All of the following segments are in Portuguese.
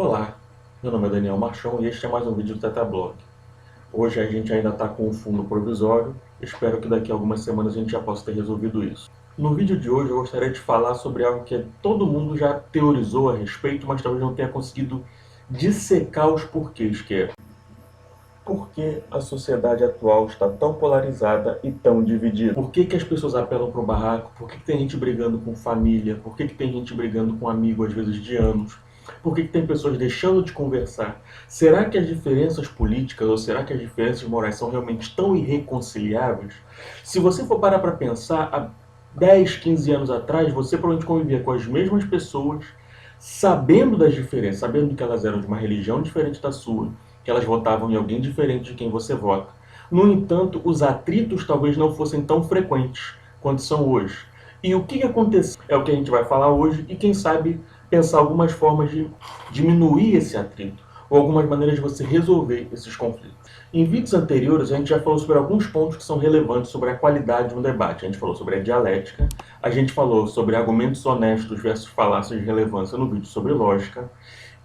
Olá, meu nome é Daniel Marchon e este é mais um vídeo do Tetablog. Hoje a gente ainda está com um fundo provisório, espero que daqui a algumas semanas a gente já possa ter resolvido isso. No vídeo de hoje eu gostaria de falar sobre algo que todo mundo já teorizou a respeito, mas talvez não tenha conseguido dissecar os porquês, que é por que a sociedade atual está tão polarizada e tão dividida? Por que as pessoas apelam para o barraco? Por que tem gente brigando com família? Por que tem gente brigando com amigo, às vezes de anos? Por que tem pessoas deixando de conversar? Será que as diferenças políticas ou será que as diferenças morais são realmente tão irreconciliáveis? Se você for parar para pensar, há 10, 15 anos atrás, você provavelmente convivia com as mesmas pessoas, sabendo das diferenças, sabendo que elas eram de uma religião diferente da sua, que elas votavam em alguém diferente de quem você vota. No entanto, os atritos talvez não fossem tão frequentes quanto são hoje. E o que aconteceu é o que a gente vai falar hoje e, quem sabe, pensar algumas formas de diminuir esse atrito ou algumas maneiras de você resolver esses conflitos. Em vídeos anteriores, a gente já falou sobre alguns pontos que são relevantes sobre a qualidade de um debate. A gente falou sobre a dialética, a gente falou sobre argumentos honestos versus falácias de relevância no vídeo sobre lógica,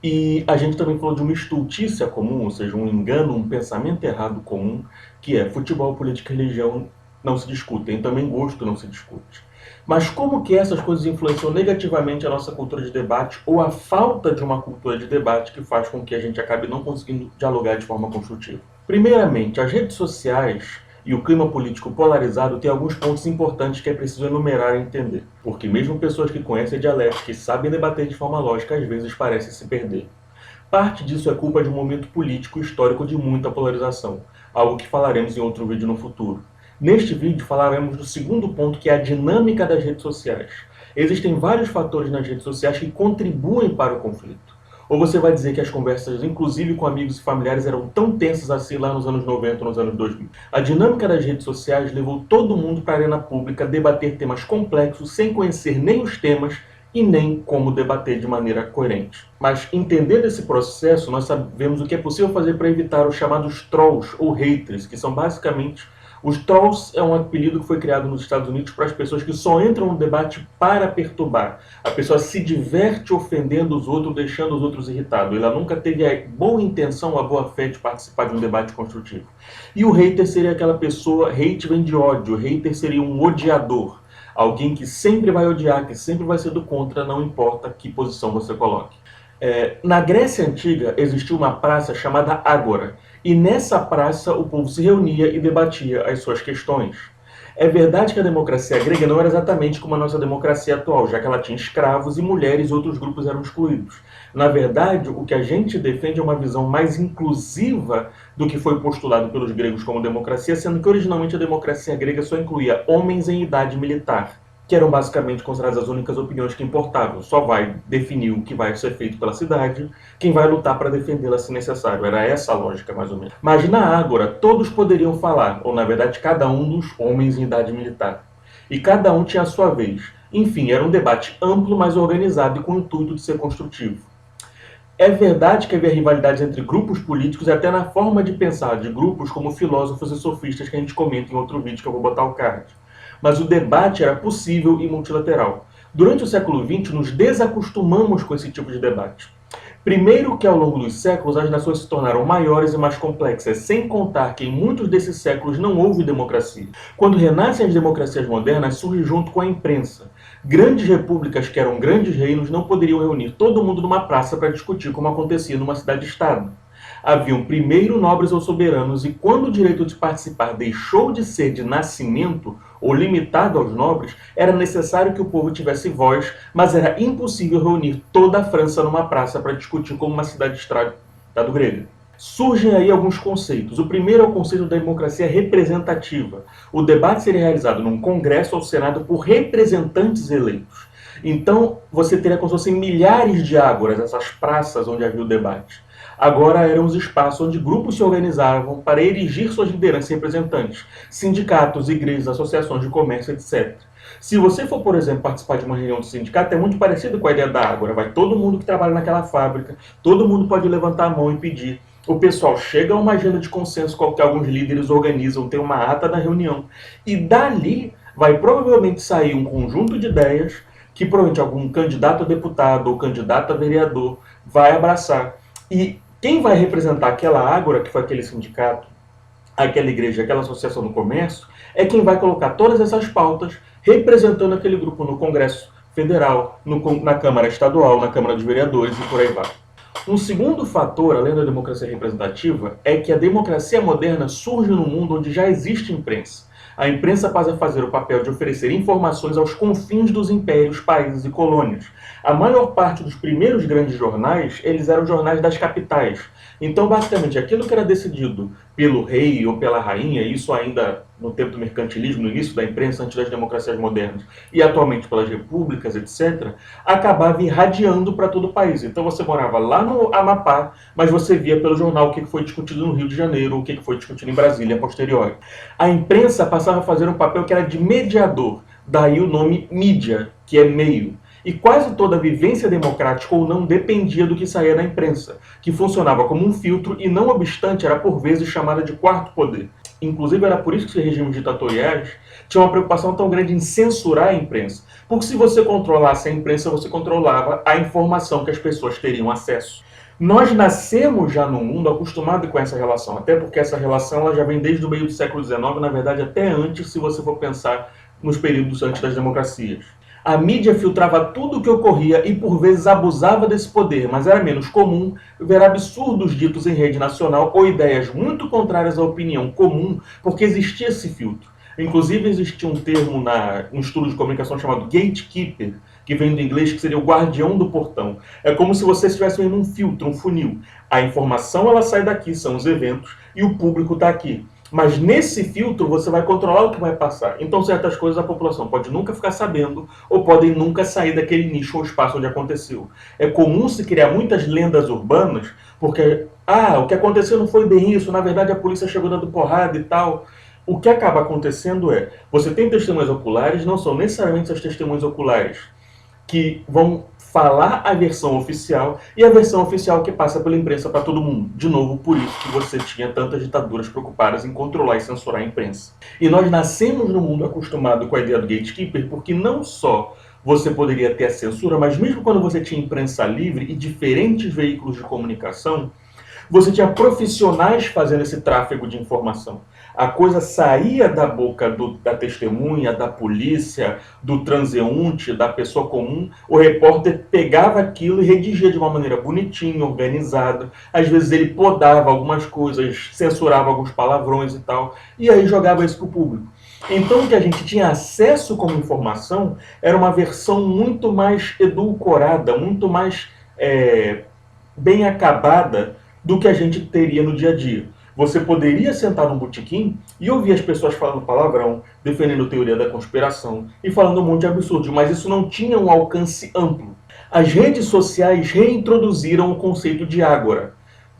e a gente também falou de uma estultícia comum, ou seja, um engano, um pensamento errado comum, que é futebol, política e religião não se discutem, também gosto não se discute. Mas como que essas coisas influenciam negativamente a nossa cultura de debate ou a falta de uma cultura de debate que faz com que a gente acabe não conseguindo dialogar de forma construtiva? Primeiramente, as redes sociais e o clima político polarizado tem alguns pontos importantes que é preciso enumerar e entender. Porque mesmo pessoas que conhecem a dialética e sabem debater de forma lógica, às vezes parecem se perder. Parte disso é culpa de um momento político histórico de muita polarização, algo que falaremos em outro vídeo no futuro. Neste vídeo falaremos do segundo ponto, que é a dinâmica das redes sociais. Existem vários fatores nas redes sociais que contribuem para o conflito. Ou você vai dizer que as conversas, inclusive com amigos e familiares, eram tão tensas assim lá nos anos 90, nos anos 2000. A dinâmica das redes sociais levou todo mundo para a arena pública debater temas complexos sem conhecer nem os temas e nem como debater de maneira coerente. Mas entendendo esse processo, nós sabemos o que é possível fazer para evitar os chamados trolls ou haters, que são basicamente... Os trolls é um apelido que foi criado nos Estados Unidos para as pessoas que só entram no debate para perturbar. A pessoa se diverte ofendendo os outros, deixando os outros irritados. Ela nunca teve a boa intenção, a boa fé de participar de um debate construtivo. E o hater seria aquela pessoa, hate vem de ódio, o hater seria um odiador. Alguém que sempre vai odiar, que sempre vai ser do contra, não importa que posição você coloque. Na Grécia Antiga existiu uma praça chamada Ágora, e nessa praça o povo se reunia e debatia as suas questões. É verdade que a democracia grega não era exatamente como a nossa democracia atual, já que ela tinha escravos e mulheres e outros grupos eram excluídos. Na verdade, o que a gente defende é uma visão mais inclusiva do que foi postulado pelos gregos como democracia, sendo que originalmente a democracia grega só incluía homens em idade militar, que eram basicamente consideradas as únicas opiniões que importavam. Só vai definir o que vai ser feito pela cidade, quem vai lutar para defendê-la se necessário. Era essa a lógica, mais ou menos. Mas na Ágora, todos poderiam falar, ou na verdade cada um dos homens em idade militar. E cada um tinha a sua vez. Enfim, era um debate amplo, mas organizado e com o intuito de ser construtivo. É verdade que havia rivalidades entre grupos políticos e até na forma de pensar de grupos como filósofos e sofistas, que a gente comenta em outro vídeo que eu vou botar o card. Mas o debate era possível e multilateral. Durante o século XX, nos desacostumamos com esse tipo de debate. Primeiro que ao longo dos séculos as nações se tornaram maiores e mais complexas, sem contar que em muitos desses séculos não houve democracia. Quando renascem as democracias modernas, surge junto com a imprensa. Grandes repúblicas que eram grandes reinos não poderiam reunir todo mundo numa praça para discutir como acontecia numa cidade-estado. Haviam primeiro nobres ou soberanos, e quando o direito de participar deixou de ser de nascimento ou limitado aos nobres, era necessário que o povo tivesse voz, mas era impossível reunir toda a França numa praça para discutir como uma cidade-estado grega. Surgem aí alguns conceitos. O primeiro é o conceito da democracia representativa. O debate seria realizado num congresso ou senado por representantes eleitos. Então, você teria como se fossem milhares de ágoras, essas praças onde havia o debate. Agora eram os espaços onde grupos se organizavam para erigir suas lideranças e representantes, sindicatos, igrejas, associações de comércio, etc. Se você for, por exemplo, participar de uma reunião de sindicato, é muito parecido com a ideia da Ágora. Vai todo mundo que trabalha naquela fábrica, todo mundo pode levantar a mão e pedir. O pessoal chega a uma agenda de consenso, que alguns líderes organizam, tem uma ata da reunião. E dali vai provavelmente sair um conjunto de ideias que provavelmente algum candidato a deputado ou candidato a vereador vai abraçar. E quem vai representar aquela ágora, que foi aquele sindicato, aquela igreja, aquela associação do comércio, é quem vai colocar todas essas pautas representando aquele grupo no Congresso Federal, na Câmara Estadual, na Câmara dos Vereadores e por aí vai. Um segundo fator, além da democracia representativa, é que a democracia moderna surge num mundo onde já existe imprensa. A imprensa passa a fazer o papel de oferecer informações aos confins dos impérios, países e colônias. A maior parte dos primeiros grandes jornais, eles eram jornais das capitais. Então, basicamente, aquilo que era decidido pelo rei ou pela rainha, isso ainda no tempo do mercantilismo, no início da imprensa, antes das democracias modernas, e atualmente pelas repúblicas, etc., acabava irradiando para todo o país. Então você morava lá no Amapá, mas você via pelo jornal o que foi discutido no Rio de Janeiro, o que foi discutido em Brasília a posteriori. A imprensa passava a fazer um papel que era de mediador, daí o nome mídia, que é meio. E quase toda a vivência democrática ou não dependia do que saía na imprensa, que funcionava como um filtro e, não obstante, era por vezes chamada de quarto poder. Inclusive, era por isso que os regimes ditatoriais tinham uma preocupação tão grande em censurar a imprensa. Porque se você controlasse a imprensa, você controlava a informação que as pessoas teriam acesso. Nós nascemos já no mundo acostumado com essa relação, até porque essa relação ela já vem desde o meio do século XIX, na verdade até antes, se você for pensar nos períodos antes das democracias. A mídia filtrava tudo o que ocorria e por vezes abusava desse poder, mas era menos comum ver absurdos ditos em rede nacional ou ideias muito contrárias à opinião comum, porque existia esse filtro. Inclusive existia um termo no estudo de comunicação chamado gatekeeper, que vem do inglês, que seria o guardião do portão. É como se você estivesse vendo um filtro, um funil. A informação ela sai daqui, são os eventos, e o público está aqui. Mas nesse filtro você vai controlar o que vai passar. Então certas coisas a população pode nunca ficar sabendo ou podem nunca sair daquele nicho ou espaço onde aconteceu. É comum se criar muitas lendas urbanas porque, o que aconteceu não foi bem isso, na verdade a polícia chegou dando porrada e tal. O que acaba acontecendo é, você tem testemunhas oculares, não são necessariamente essas testemunhas oculares que vão falar a versão oficial e a versão oficial que passa pela imprensa para todo mundo. De novo, por isso que você tinha tantas ditaduras preocupadas em controlar e censurar a imprensa. E nós nascemos no mundo acostumado com a ideia do gatekeeper porque não só você poderia ter a censura, mas mesmo quando você tinha imprensa livre e diferentes veículos de comunicação, você tinha profissionais fazendo esse tráfego de informação. A coisa saía da boca da testemunha, da polícia, do transeunte, da pessoa comum. O repórter pegava aquilo e redigia de uma maneira bonitinha, organizada. Às vezes ele podava algumas coisas, censurava alguns palavrões e tal, e aí jogava isso para o público. Então o que a gente tinha acesso como informação era uma versão muito mais edulcorada, muito mais bem acabada do que a gente teria no dia a dia. Você poderia sentar num botequim e ouvir as pessoas falando palavrão, defendendo teoria da conspiração e falando um monte de absurdos, mas isso não tinha um alcance amplo. As redes sociais reintroduziram o conceito de ágora,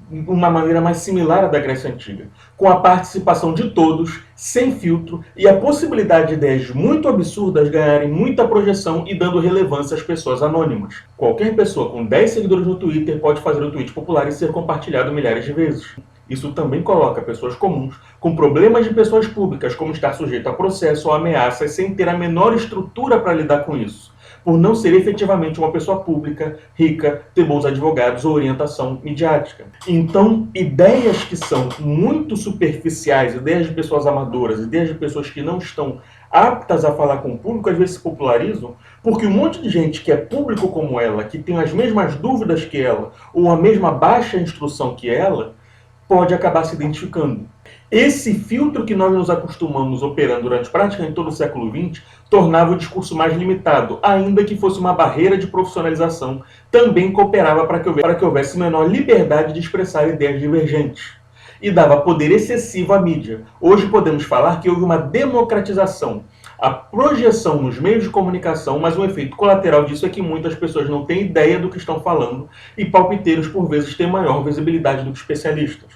uma maneira mais similar à da Grécia Antiga, com a participação de todos, sem filtro, e a possibilidade de ideias muito absurdas ganharem muita projeção e dando relevância às pessoas anônimas. Qualquer pessoa com 10 seguidores no Twitter pode fazer um tweet popular e ser compartilhado milhares de vezes. Isso também coloca pessoas comuns com problemas de pessoas públicas, como estar sujeito a processo ou ameaças, sem ter a menor estrutura para lidar com isso, por não ser efetivamente uma pessoa pública, rica, ter bons advogados ou orientação midiática. Então, ideias que são muito superficiais, ideias de pessoas amadoras, ideias de pessoas que não estão aptas a falar com o público, às vezes se popularizam, porque um monte de gente que é público como ela, que tem as mesmas dúvidas que ela, ou a mesma baixa instrução que ela, pode acabar se identificando. Esse filtro que nós nos acostumamos operando durante praticamente todo o século XX tornava o discurso mais limitado, ainda que fosse uma barreira de profissionalização, também cooperava para que houvesse menor liberdade de expressar ideias divergentes. E dava poder excessivo à mídia. Hoje podemos falar que houve uma democratização, a projeção nos meios de comunicação, mas um efeito colateral disso é que muitas pessoas não têm ideia do que estão falando e palpiteiros por vezes têm maior visibilidade do que especialistas.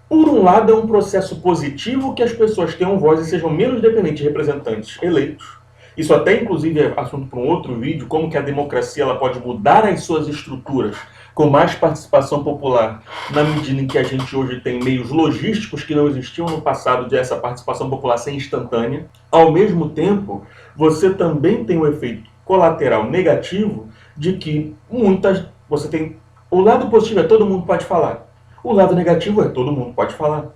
Por um lado, é um processo positivo que as pessoas tenham voz e sejam menos dependentes de representantes eleitos. Isso até, inclusive, é assunto para um outro vídeo, como que a democracia ela pode mudar as suas estruturas com mais participação popular, na medida em que a gente hoje tem meios logísticos que não existiam no passado de essa participação popular ser instantânea. Ao mesmo tempo, você também tem o efeito colateral negativo de que você tem o lado positivo é todo mundo pode falar. O lado negativo é todo mundo pode falar.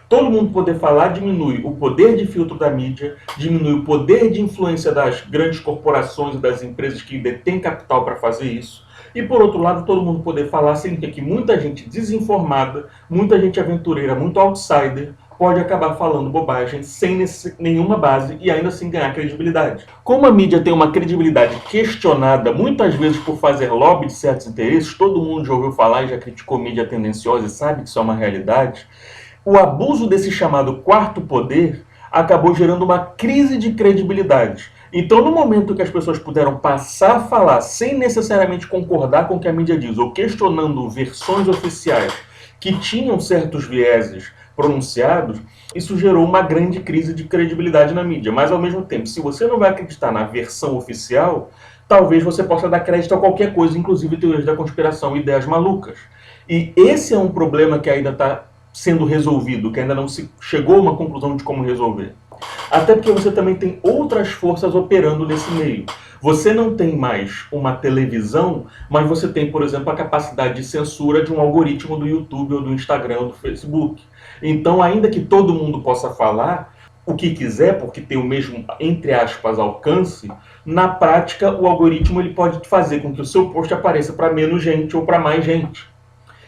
Todo mundo poder falar diminui o poder de filtro da mídia, diminui o poder de influência das grandes corporações e das empresas que detêm capital para fazer isso. E, por outro lado, todo mundo poder falar significa que muita gente desinformada, muita gente aventureira, muito outsider, pode acabar falando bobagem sem nenhuma base e ainda assim ganhar credibilidade. Como a mídia tem uma credibilidade questionada, muitas vezes por fazer lobby de certos interesses, todo mundo já ouviu falar e já criticou mídia tendenciosa e sabe que isso é uma realidade, o abuso desse chamado quarto poder acabou gerando uma crise de credibilidade. Então, no momento que as pessoas puderam passar a falar sem necessariamente concordar com o que a mídia diz, ou questionando versões oficiais que tinham certos vieses pronunciados, isso gerou uma grande crise de credibilidade na mídia. Mas, ao mesmo tempo, se você não vai acreditar na versão oficial, talvez você possa dar crédito a qualquer coisa, inclusive teorias da conspiração e ideias malucas. E esse é um problema que ainda está sendo resolvido, que ainda não se chegou a uma conclusão de como resolver. Até porque você também tem outras forças operando nesse meio. Você não tem mais uma televisão, mas você tem, por exemplo, a capacidade de censura de um algoritmo do YouTube ou do Instagram ou do Facebook. Então, ainda que todo mundo possa falar o que quiser, porque tem o mesmo, entre aspas, alcance, na prática o algoritmo ele pode fazer com que o seu post apareça para menos gente ou para mais gente.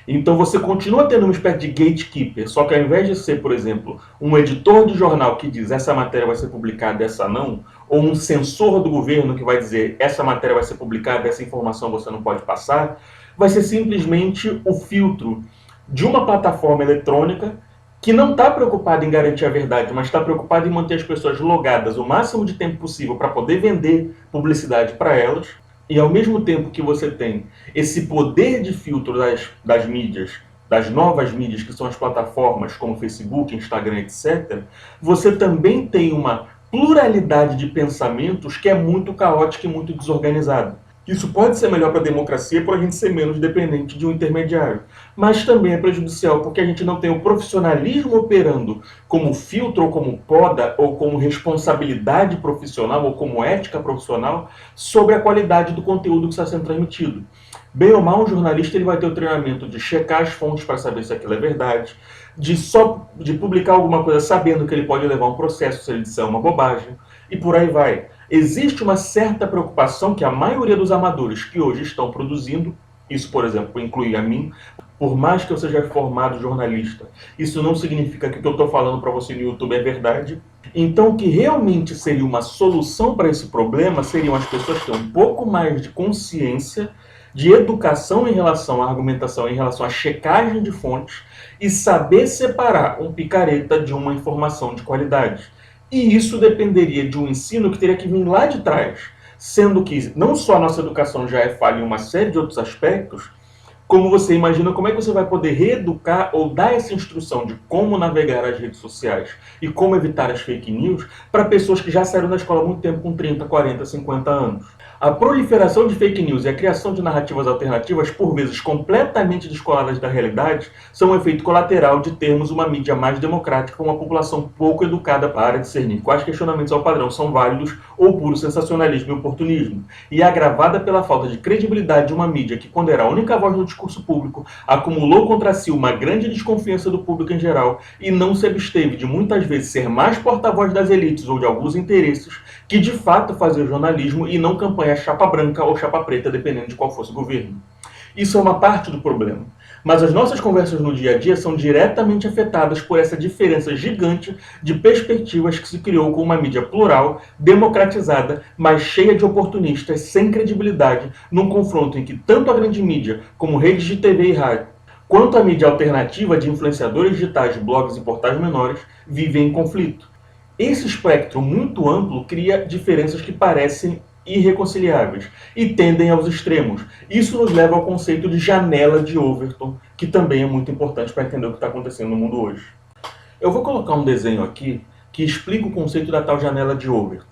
Então você continua tendo uma espécie de gatekeeper, só que ao invés de ser, por exemplo, um editor de jornal que diz essa matéria vai ser publicada, essa não, ou um censor do governo que vai dizer essa matéria vai ser publicada, essa informação você não pode passar, vai ser simplesmente o filtro de uma plataforma eletrônica que não está preocupada em garantir a verdade, mas está preocupada em manter as pessoas logadas o máximo de tempo possível para poder vender publicidade para elas. E ao mesmo tempo que você tem esse poder de filtro das mídias, das novas mídias, que são as plataformas como Facebook, Instagram, etc., você também tem uma pluralidade de pensamentos que é muito caótica e muito desorganizada. Isso pode ser melhor para a democracia por a gente ser menos dependente de um intermediário, mas também é prejudicial porque a gente não tem o profissionalismo operando como filtro, ou como poda, ou como responsabilidade profissional, ou como ética profissional sobre a qualidade do conteúdo que está sendo transmitido. Bem ou mal, um jornalista ele vai ter o treinamento de checar as fontes para saber se aquilo é verdade, de publicar alguma coisa sabendo que ele pode levar um processo se ele disser uma bobagem, e por aí vai. Existe uma certa preocupação que a maioria dos amadores que hoje estão produzindo, isso, por exemplo, inclui a mim, por mais que eu seja formado jornalista, isso não significa que o que eu estou falando para você no YouTube é verdade. Então, o que realmente seria uma solução para esse problema seriam as pessoas terem um pouco mais de consciência, de educação em relação à argumentação, em relação à checagem de fontes, e saber separar um picareta de uma informação de qualidade. E isso dependeria de um ensino que teria que vir lá de trás, sendo que não só a nossa educação já é falha em uma série de outros aspectos, como você imagina, como é que você vai poder reeducar ou dar essa instrução de como navegar as redes sociais e como evitar as fake news para pessoas que já saíram da escola há muito tempo, com 30, 40, 50 anos? A proliferação de fake news e a criação de narrativas alternativas, por vezes completamente descoladas da realidade, são um efeito colateral de termos uma mídia mais democrática com uma população pouco educada para discernir quais questionamentos ao padrão são válidos ou puro sensacionalismo e oportunismo, e agravada pela falta de credibilidade de uma mídia que, quando era a única voz no discurso público, acumulou contra si uma grande desconfiança do público em geral e não se absteve de muitas vezes ser mais porta-voz das elites ou de alguns interesses que de fato faziam jornalismo e não campanha chapa branca ou chapa preta, dependendo de qual fosse o governo. Isso é uma parte do problema. Mas as nossas conversas no dia a dia são diretamente afetadas por essa diferença gigante de perspectivas que se criou com uma mídia plural, democratizada, mas cheia de oportunistas, sem credibilidade, num confronto em que tanto a grande mídia, como redes de TV e rádio, quanto a mídia alternativa de influenciadores digitais, blogs e portais menores, vivem em conflito. Esse espectro muito amplo cria diferenças que parecem irreconciliáveis e tendem aos extremos. Isso nos leva ao conceito de janela de Overton, que também é muito importante para entender o que está acontecendo no mundo hoje. Eu vou colocar um desenho aqui que explica o conceito da tal janela de Overton.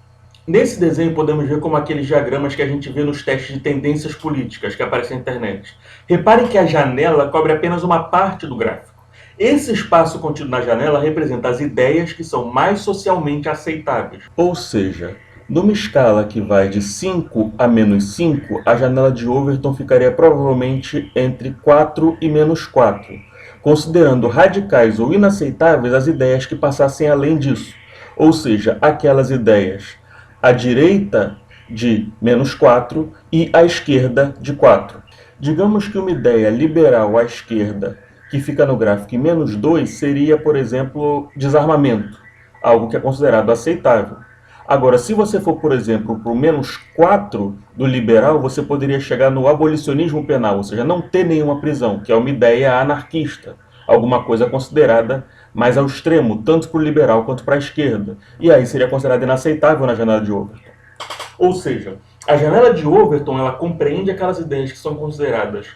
Nesse desenho podemos ver como aqueles diagramas que a gente vê nos testes de tendências políticas que aparecem na internet. Repare que a janela cobre apenas uma parte do gráfico. Esse espaço contido na janela representa as ideias que são mais socialmente aceitáveis. Ou seja, Numa escala que vai de 5 a -5, a janela de Overton ficaria provavelmente entre 4 e -4, considerando radicais ou inaceitáveis as ideias que passassem além disso, ou seja, aquelas ideias à direita de -4 e à esquerda de 4. Digamos que uma ideia liberal à esquerda, que fica no gráfico em -2, seria, por exemplo, desarmamento, algo que é considerado aceitável. Agora, se você for, por exemplo, para o -4 do liberal, você poderia chegar no abolicionismo penal, ou seja, não ter nenhuma prisão, que é uma ideia anarquista, alguma coisa considerada mais ao extremo, tanto para o liberal quanto para a esquerda. E aí seria considerado inaceitável na janela de Overton. Ou seja, a janela de Overton ela compreende aquelas ideias que são consideradas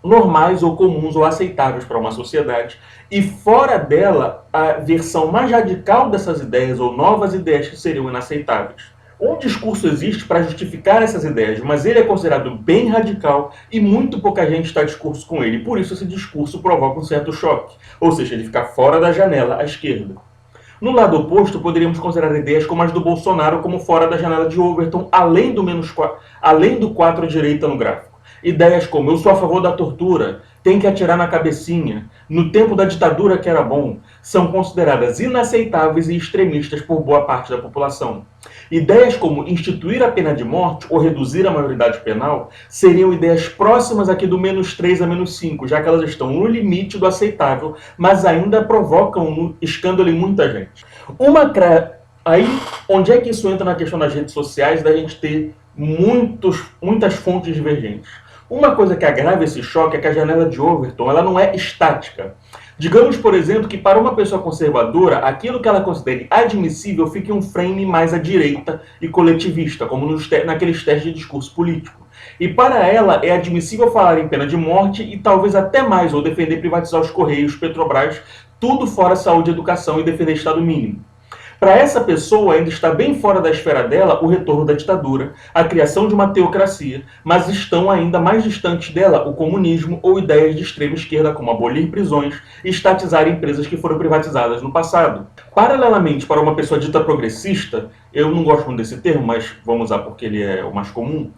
normais ou comuns ou aceitáveis para uma sociedade, e fora dela, a versão mais radical dessas ideias ou novas ideias que seriam inaceitáveis. Um discurso existe para justificar essas ideias, mas ele é considerado bem radical e muito pouca gente está discurso com ele. Por isso esse discurso provoca um certo choque, ou seja, ele fica fora da janela à esquerda. No lado oposto, poderíamos considerar ideias como as do Bolsonaro como fora da janela de Overton, além do 4 à direita no gráfico. Ideias como eu sou a favor da tortura, tem que atirar na cabecinha, no tempo da ditadura que era bom, são consideradas inaceitáveis e extremistas por boa parte da população. Ideias como instituir a pena de morte ou reduzir a maioridade penal seriam ideias próximas aqui do -3 a -5, já que elas estão no limite do aceitável, mas ainda provocam um escândalo em muita gente. Aí, onde é que isso entra na questão das redes sociais, da gente ter muitas fontes divergentes? Uma coisa que agrava esse choque é que a janela de Overton ela não é estática. Digamos, por exemplo, que para uma pessoa conservadora, aquilo que ela considere admissível fique um frame mais à direita e coletivista, como naqueles testes de discurso político. E para ela é admissível falar em pena de morte e talvez até mais, ou defender privatizar os Correios, Petrobras, tudo fora saúde e educação e defender Estado mínimo. Para essa pessoa, ainda está bem fora da esfera dela o retorno da ditadura, a criação de uma teocracia, mas estão ainda mais distantes dela o comunismo ou ideias de extrema esquerda como abolir prisões e estatizar empresas que foram privatizadas no passado. Paralelamente, para uma pessoa dita progressista, eu não gosto muito desse termo, mas vamos usar porque ele é o mais comum,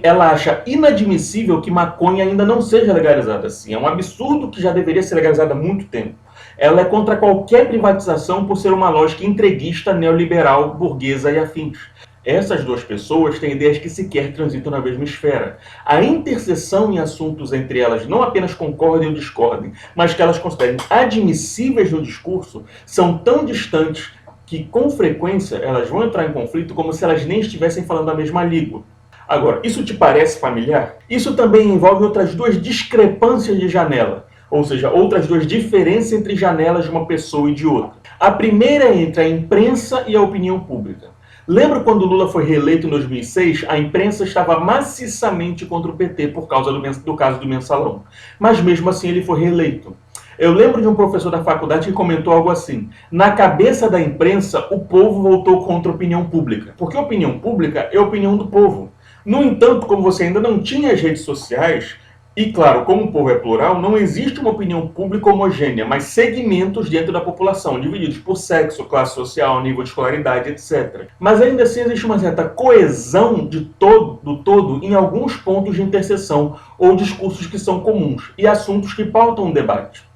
ela acha inadmissível que maconha ainda não seja legalizada assim. É um absurdo que já deveria ser legalizada há muito tempo. Ela é contra qualquer privatização por ser uma lógica entreguista, neoliberal, burguesa e afins. Essas duas pessoas têm ideias que sequer transitam na mesma esfera. A interseção em assuntos entre elas não apenas concordem ou discordem, mas que elas considerem admissíveis no discurso, são tão distantes que, com frequência, elas vão entrar em conflito como se elas nem estivessem falando a mesma língua. Agora, isso te parece familiar? Isso também envolve outras duas discrepâncias de janela, ou seja, outras duas diferenças entre janelas de uma pessoa e de outra. A primeira é entre a imprensa e a opinião pública. Lembra quando Lula foi reeleito em 2006? A imprensa estava maciçamente contra o PT por causa do caso do Mensalão. Mas mesmo assim ele foi reeleito. Eu lembro de um professor da faculdade que comentou algo assim: na cabeça da imprensa, o povo voltou contra a opinião pública. Porque a opinião pública é a opinião do povo. No entanto, como você ainda não tinha as redes sociais, e claro, como o povo é plural, não existe uma opinião pública homogênea, mas segmentos dentro da população, divididos por sexo, classe social, nível de escolaridade, etc. Mas ainda assim existe uma certa coesão do todo em alguns pontos de interseção, ou discursos que são comuns, e assuntos que pautam o debate.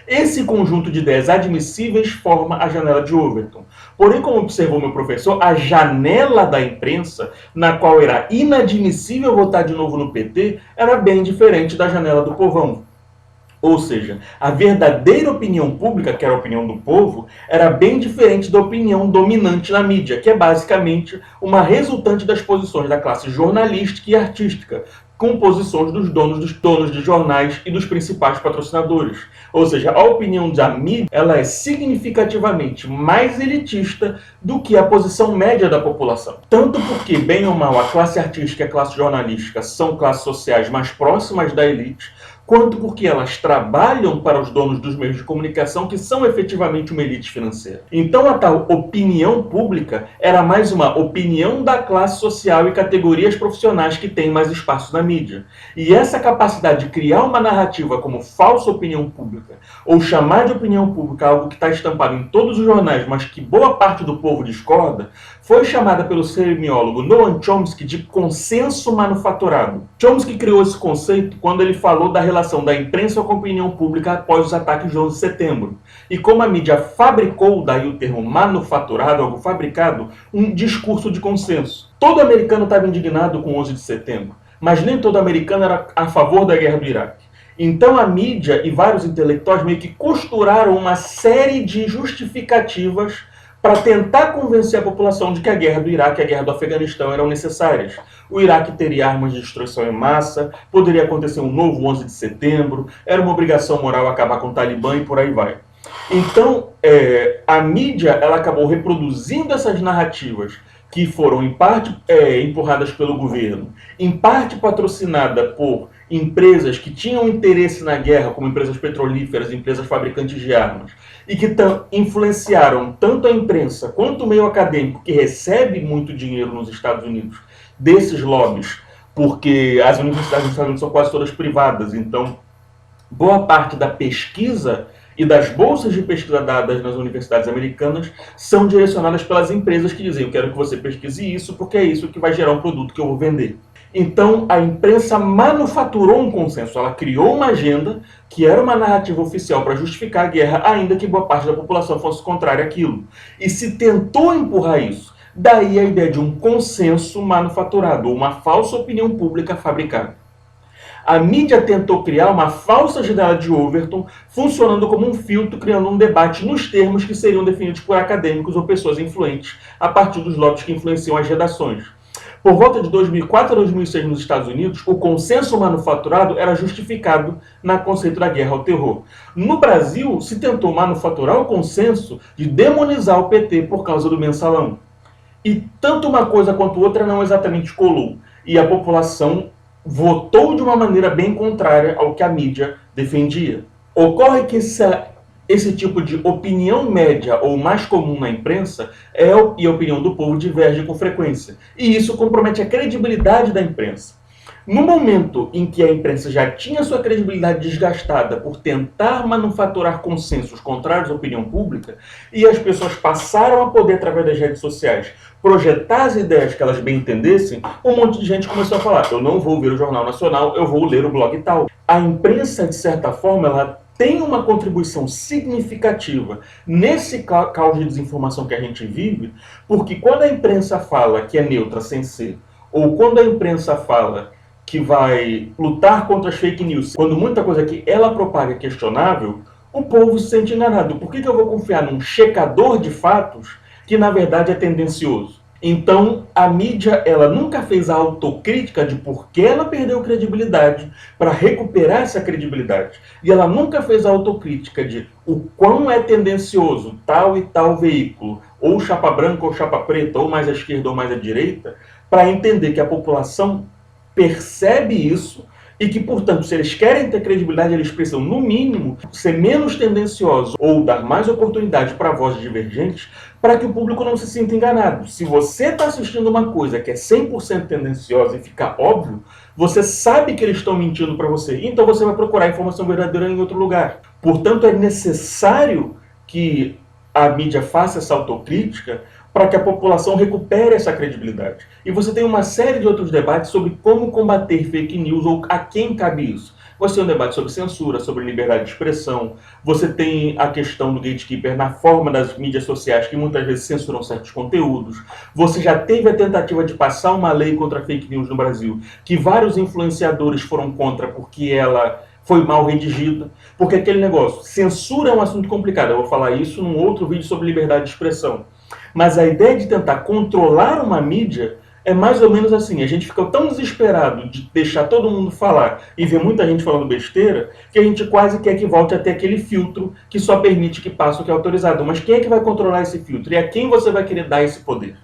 Esse conjunto de ideias admissíveis forma a janela de Overton. Porém, como observou meu professor, a janela da imprensa, na qual era inadmissível votar de novo no PT, era bem diferente da janela do povão. Ou seja, a verdadeira opinião pública, que era a opinião do povo, era bem diferente da opinião dominante na mídia, que é basicamente uma resultante das posições da classe jornalística e artística, com posições dos donos de jornais e dos principais patrocinadores. Ou seja, a opinião da mídia ela é significativamente mais elitista do que a posição média da população. Tanto porque, bem ou mal, a classe artística e a classe jornalística são classes sociais mais próximas da elite, quanto porque elas trabalham para os donos dos meios de comunicação, que são efetivamente uma elite financeira. Então a tal opinião pública era mais uma opinião da classe social e categorias profissionais que têm mais espaço na mídia. E essa capacidade de criar uma narrativa como falsa opinião pública, ou chamar de opinião pública algo que está estampado em todos os jornais, mas que boa parte do povo discorda, foi chamada pelo semiólogo Noam Chomsky de consenso manufaturado. Chomsky criou esse conceito quando ele falou da relação da imprensa com a opinião pública após os ataques de 11 de setembro. E como a mídia fabricou, daí o termo manufaturado, algo fabricado, um discurso de consenso. Todo americano estava indignado com 11 de setembro, mas nem todo americano era a favor da guerra do Iraque. Então a mídia e vários intelectuais meio que costuraram uma série de justificativas para tentar convencer a população de que a guerra do Iraque e a guerra do Afeganistão eram necessárias. O Iraque teria armas de destruição em massa, poderia acontecer um novo 11 de setembro, era uma obrigação moral acabar com o Talibã e por aí vai. Então, a mídia ela acabou reproduzindo essas narrativas que foram em parte empurradas pelo governo, em parte patrocinada por empresas que tinham interesse na guerra, como empresas petrolíferas, empresas fabricantes de armas, e que influenciaram tanto a imprensa quanto o meio acadêmico, que recebe muito dinheiro nos Estados Unidos, desses lobbies, porque as universidades dos Estados Unidos são quase todas privadas, então boa parte da pesquisa e das bolsas de pesquisa dadas nas universidades americanas são direcionadas pelas empresas que dizem: eu quero que você pesquise isso, porque é isso que vai gerar um produto que eu vou vender. Então, a imprensa manufaturou um consenso, ela criou uma agenda que era uma narrativa oficial para justificar a guerra, ainda que boa parte da população fosse contrária àquilo. E se tentou empurrar isso. Daí a ideia de um consenso manufaturado, ou uma falsa opinião pública fabricada. A mídia tentou criar uma falsa janela de Overton, funcionando como um filtro, criando um debate nos termos que seriam definidos por acadêmicos ou pessoas influentes, a partir dos lobbies que influenciam as redações. Por volta de 2004 a 2006 nos Estados Unidos, o consenso manufaturado era justificado no conceito da guerra ao terror. No Brasil, se tentou manufaturar o consenso de demonizar o PT por causa do mensalão. E tanto uma coisa quanto outra não exatamente colou. E a população votou de uma maneira bem contrária ao que a mídia defendia. Ocorre que esse tipo de opinião média ou mais comum na imprensa e a opinião do povo diverge com frequência. E isso compromete a credibilidade da imprensa. No momento em que a imprensa já tinha sua credibilidade desgastada por tentar manufaturar consensos contrários à opinião pública, e as pessoas passaram a poder, através das redes sociais, projetar as ideias que elas bem entendessem, um monte de gente começou a falar: eu não vou ver o Jornal Nacional, eu vou ler o blog tal. A imprensa, de certa forma, ela tem uma contribuição significativa nesse caos de desinformação que a gente vive, porque quando a imprensa fala que é neutra sem ser, ou quando a imprensa fala que vai lutar contra as fake news, quando muita coisa que ela propaga é questionável, o povo se sente enganado. Por que eu vou confiar num checador de fatos que na verdade é tendencioso? Então, a mídia ela nunca fez a autocrítica de por que ela perdeu credibilidade para recuperar essa credibilidade. E ela nunca fez a autocrítica de o quão é tendencioso tal e tal veículo, ou chapa branca ou chapa preta, ou mais à esquerda ou mais à direita, para entender que a população percebe isso e que, portanto, se eles querem ter credibilidade, eles precisam, no mínimo, ser menos tendenciosos ou dar mais oportunidade para vozes divergentes para que o público não se sinta enganado. Se você está assistindo uma coisa que é 100% tendenciosa e fica óbvio, você sabe que eles estão mentindo para você, então você vai procurar informação verdadeira em outro lugar. Portanto, é necessário que a mídia faça essa autocrítica para que a população recupere essa credibilidade. E você tem uma série de outros debates sobre como combater fake news ou a quem cabe isso. Você tem um debate sobre censura, sobre liberdade de expressão, você tem a questão do gatekeeper na forma das mídias sociais que muitas vezes censuram certos conteúdos. Você já teve a tentativa de passar uma lei contra fake news no Brasil, que vários influenciadores foram contra porque ela foi mal redigida, porque aquele negócio, censura é um assunto complicado, eu vou falar isso num outro vídeo sobre liberdade de expressão. Mas a ideia de tentar controlar uma mídia é mais ou menos assim. A gente fica tão desesperado de deixar todo mundo falar e ver muita gente falando besteira, que a gente quase quer que volte até aquele filtro que só permite que passe o que é autorizado. Mas quem é que vai controlar esse filtro? E a quem você vai querer dar esse poder?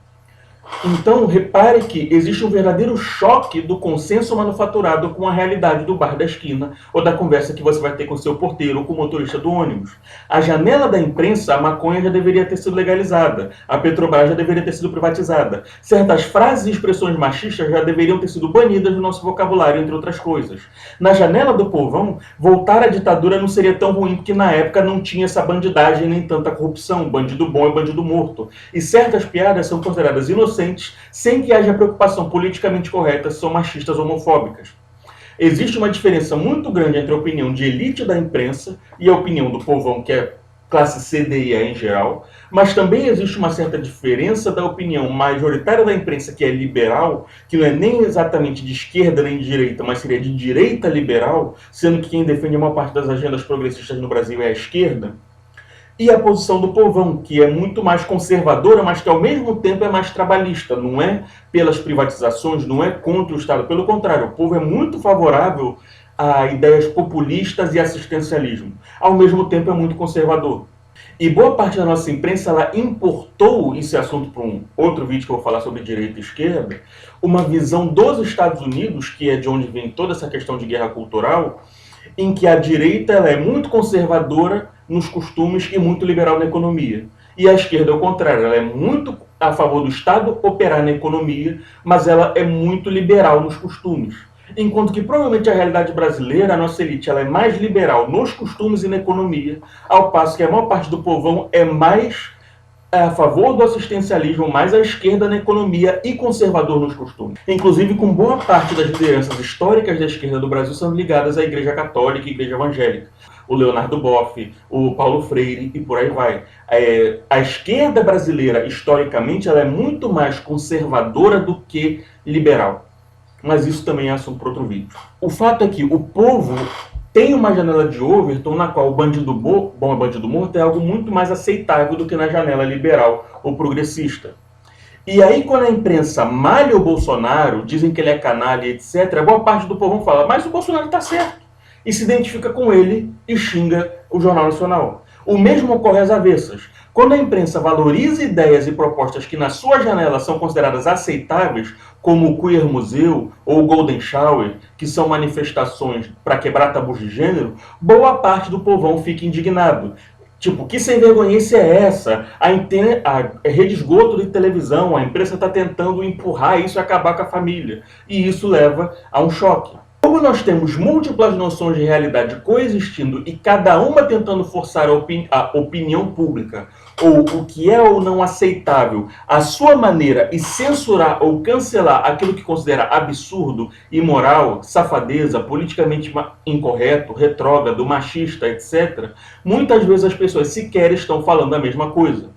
Então, repare que existe um verdadeiro choque do consenso manufaturado com a realidade do bar da esquina ou da conversa que você vai ter com seu porteiro ou com o motorista do ônibus. A janela da imprensa, a maconha já deveria ter sido legalizada, a Petrobras já deveria ter sido privatizada, certas frases e expressões machistas já deveriam ter sido banidas do nosso vocabulário, entre outras coisas. Na janela do povão, voltar à ditadura não seria tão ruim porque na época não tinha essa bandidagem nem tanta corrupção, bandido bom é bandido morto. E certas piadas são consideradas inocentes sem que haja preocupação politicamente correta se são machistas ou homofóbicas. Existe uma diferença muito grande entre a opinião de elite da imprensa e a opinião do povão, que é classe C, D e E em geral, mas também existe uma certa diferença da opinião majoritária da imprensa, que é liberal, que não é nem exatamente de esquerda nem de direita, mas seria de direita liberal, sendo que quem defende a maior parte das agendas progressistas no Brasil é a esquerda, e a posição do povão, que é muito mais conservadora, mas que ao mesmo tempo é mais trabalhista, não é pelas privatizações, não é contra o Estado, pelo contrário, o povo é muito favorável a ideias populistas e assistencialismo, ao mesmo tempo é muito conservador. E boa parte da nossa imprensa ela importou esse assunto para um outro vídeo que eu vou falar sobre direita e esquerda, uma visão dos Estados Unidos, que é de onde vem toda essa questão de guerra cultural, em que a direita ela é muito conservadora nos costumes e muito liberal na economia. E a esquerda, ao contrário, ela é muito a favor do Estado operar na economia, mas ela é muito liberal nos costumes. Enquanto que provavelmente a realidade brasileira, a nossa elite, ela é mais liberal nos costumes e na economia, ao passo que a maior parte do povão é mais a favor do assistencialismo, mais à esquerda na economia e conservador nos costumes. Inclusive, com boa parte das lideranças históricas da esquerda do Brasil são ligadas à Igreja Católica e Igreja Evangélica. O Leonardo Boff, o Paulo Freire e por aí vai. A esquerda brasileira, historicamente, ela é muito mais conservadora do que liberal. Mas isso também é assunto para outro vídeo. O fato é que o povo tem uma janela de Overton na qual o bandido bom é bandido morto é algo muito mais aceitável do que na janela liberal ou progressista. E aí, quando a imprensa malha o Bolsonaro, dizem que ele é canalha, etc., boa parte do povo fala, mas o Bolsonaro está certo. E se identifica com ele e xinga o Jornal Nacional. O mesmo ocorre às avessas. Quando a imprensa valoriza ideias e propostas que na sua janela são consideradas aceitáveis, como o Queer Museu ou o Golden Shower, que são manifestações para quebrar tabus de gênero, boa parte do povão fica indignado. Tipo, que sem vergonhice é essa? A rede esgoto de televisão, a imprensa está tentando empurrar isso e acabar com a família. E isso leva a um choque. Como nós temos múltiplas noções de realidade coexistindo e cada uma tentando forçar a opinião pública, ou o que é ou não aceitável, a sua maneira e censurar ou cancelar aquilo que considera absurdo, imoral, safadeza, politicamente incorreto, retrógrado, machista, etc., muitas vezes as pessoas sequer estão falando a mesma coisa.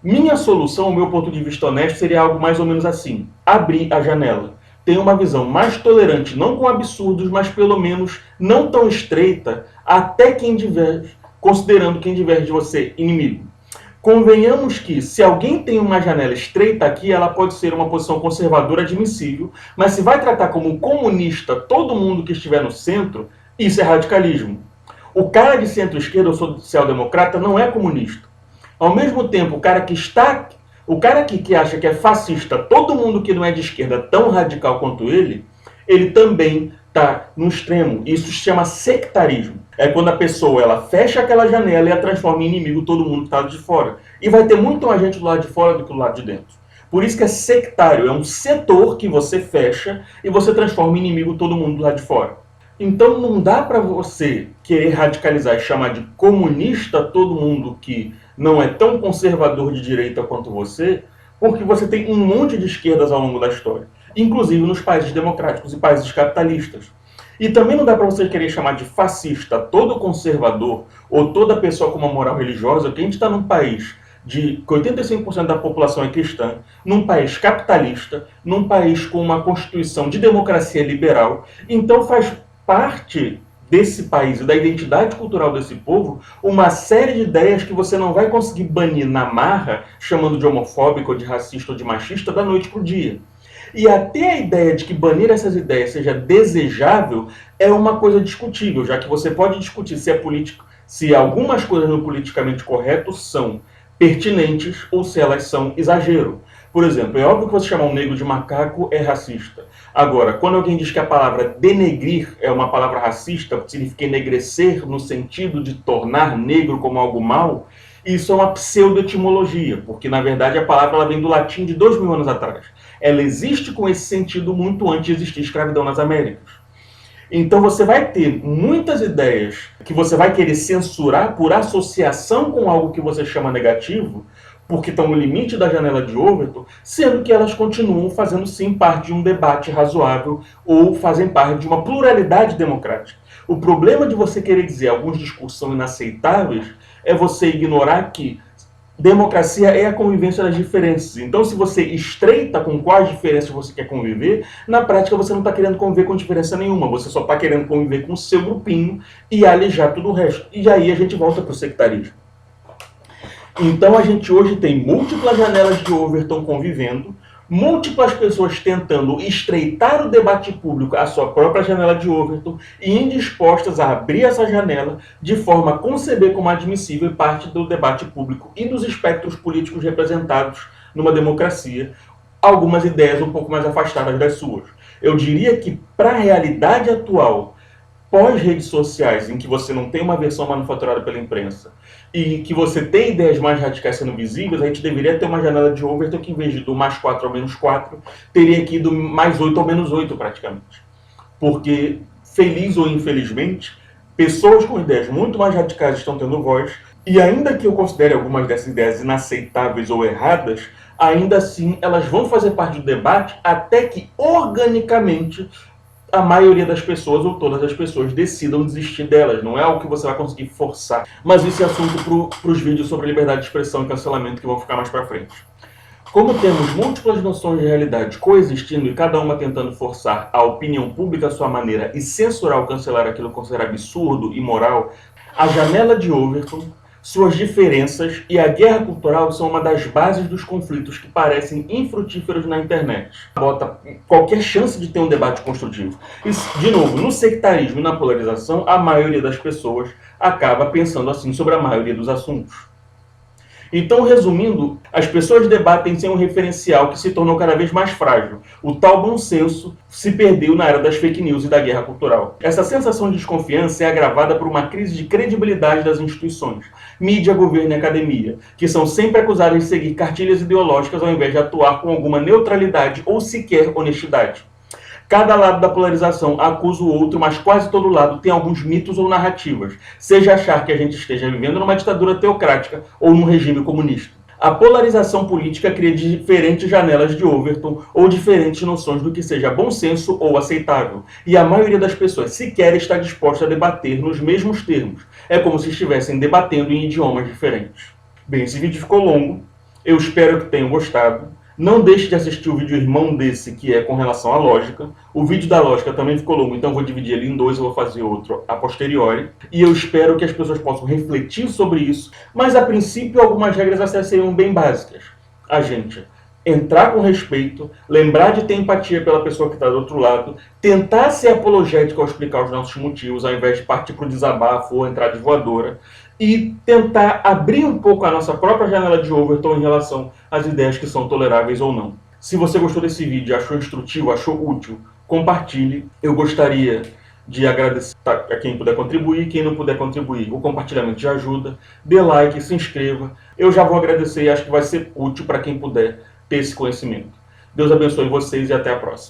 Minha solução, o meu ponto de vista honesto, seria algo mais ou menos assim: abrir a janela. Tem uma visão mais tolerante, não com absurdos, mas pelo menos não tão estreita, até quem diverge, considerando quem diverge de você inimigo. Convenhamos que, se alguém tem uma janela estreita aqui, ela pode ser uma posição conservadora admissível, mas se vai tratar como comunista todo mundo que estiver no centro, isso é radicalismo. O cara de centro-esquerda ou social-democrata não é comunista. Ao mesmo tempo, o cara que acha que é fascista, todo mundo que não é de esquerda tão radical quanto ele também está no extremo. Isso se chama sectarismo. É quando a pessoa ela fecha aquela janela e a transforma em inimigo todo mundo que está de fora. E vai ter muito mais gente do lado de fora do que do lado de dentro. Por isso que é sectário, é um setor que você fecha e você transforma em inimigo todo mundo do lado de fora. Então não dá para você querer radicalizar e chamar de comunista todo mundo que não é tão conservador de direita quanto você, porque você tem um monte de esquerdas ao longo da história, inclusive nos países democráticos e países capitalistas. E também não dá para você querer chamar de fascista todo conservador ou toda pessoa com uma moral religiosa, que a gente está num país que 85% da população é cristã, num país capitalista, num país com uma constituição de democracia liberal, então faz parte desse país e da identidade cultural desse povo uma série de ideias que você não vai conseguir banir na marra, chamando de homofóbico, ou de racista, ou de machista, da noite para o dia. E até a ideia de que banir essas ideias seja desejável é uma coisa discutível, já que você pode discutir se algumas coisas no politicamente correto são pertinentes ou se elas são exagero. Por exemplo, é óbvio que você chamar um negro de macaco é racista. Agora, quando alguém diz que a palavra denegrir é uma palavra racista, que significa enegrecer no sentido de tornar negro como algo mal, isso é uma pseudo-etimologia, porque na verdade a palavra ela vem do latim de 2000 anos atrás. Ela existe com esse sentido muito antes de existir escravidão nas Américas. Então você vai ter muitas ideias que você vai querer censurar por associação com algo que você chama negativo, porque estão no limite da janela de Overton, sendo que elas continuam fazendo sim parte de um debate razoável ou fazem parte de uma pluralidade democrática. O problema de você querer dizer alguns discursos são inaceitáveis é você ignorar que democracia é a convivência das diferenças. Então, se você estreita com quais diferenças você quer conviver, na prática você não está querendo conviver com diferença nenhuma. Você só está querendo conviver com o seu grupinho e alejar tudo o resto. E aí a gente volta para o sectarismo. Então, a gente hoje tem múltiplas janelas de Overton convivendo, múltiplas pessoas tentando estreitar o debate público à sua própria janela de Overton e indispostas a abrir essa janela de forma a conceber como admissível parte do debate público e dos espectros políticos representados numa democracia algumas ideias um pouco mais afastadas das suas. Eu diria que para a realidade atual, pós-redes sociais, em que você não tem uma versão manufaturada pela imprensa e que você tem ideias mais radicais sendo visíveis, a gente deveria ter uma janela de Overton que, em vez de do mais 4 ao menos 4, teria que ir do mais 8 ao menos 8, praticamente. Porque, feliz ou infelizmente, pessoas com ideias muito mais radicais estão tendo voz, e ainda que eu considere algumas dessas ideias inaceitáveis ou erradas, ainda assim elas vão fazer parte do debate até que, organicamente, a maioria das pessoas ou todas as pessoas decidam desistir delas. Não é algo que você vai conseguir forçar. Mas isso é assunto para os vídeos sobre liberdade de expressão e cancelamento que vão ficar mais para frente. Como temos múltiplas noções de realidade coexistindo e cada uma tentando forçar a opinião pública à sua maneira e censurar ou cancelar aquilo que considera absurdo e imoral, a janela de Overton, suas diferenças e a guerra cultural são uma das bases dos conflitos que parecem infrutíferos na internet. Bota qualquer chance de ter um debate construtivo. E, de novo, no sectarismo e na polarização, a maioria das pessoas acaba pensando assim sobre a maioria dos assuntos. Então, resumindo, as pessoas debatem sem um referencial que se tornou cada vez mais frágil. O tal bom senso se perdeu na era das fake news e da guerra cultural. Essa sensação de desconfiança é agravada por uma crise de credibilidade das instituições, mídia, governo e academia, que são sempre acusadas de seguir cartilhas ideológicas ao invés de atuar com alguma neutralidade ou sequer honestidade. Cada lado da polarização acusa o outro, mas quase todo lado tem alguns mitos ou narrativas, seja achar que a gente esteja vivendo numa ditadura teocrática ou num regime comunista. A polarização política cria diferentes janelas de Overton ou diferentes noções do que seja bom senso ou aceitável, e a maioria das pessoas sequer está disposta a debater nos mesmos termos. É como se estivessem debatendo em idiomas diferentes. Bem, esse vídeo ficou longo, eu espero que tenham gostado. Não deixe de assistir o vídeo irmão desse, que é com relação à lógica. O vídeo da lógica também ficou longo, então eu vou dividir ele em dois, eu vou fazer outro a posteriori. E eu espero que as pessoas possam refletir sobre isso, mas a princípio algumas regras seriam bem básicas. A gente entrar com respeito, lembrar de ter empatia pela pessoa que está do outro lado, tentar ser apologético ao explicar os nossos motivos, ao invés de partir para o desabafo ou entrar de voadora, e tentar abrir um pouco a nossa própria janela de Overton em relação às ideias que são toleráveis ou não. Se você gostou desse vídeo, achou instrutivo, achou útil, compartilhe. Eu gostaria de agradecer a quem puder contribuir, quem não puder contribuir, o compartilhamento já ajuda. Dê like, se inscreva. Eu já vou agradecer e acho que vai ser útil para quem puder ter esse conhecimento. Deus abençoe vocês e até a próxima.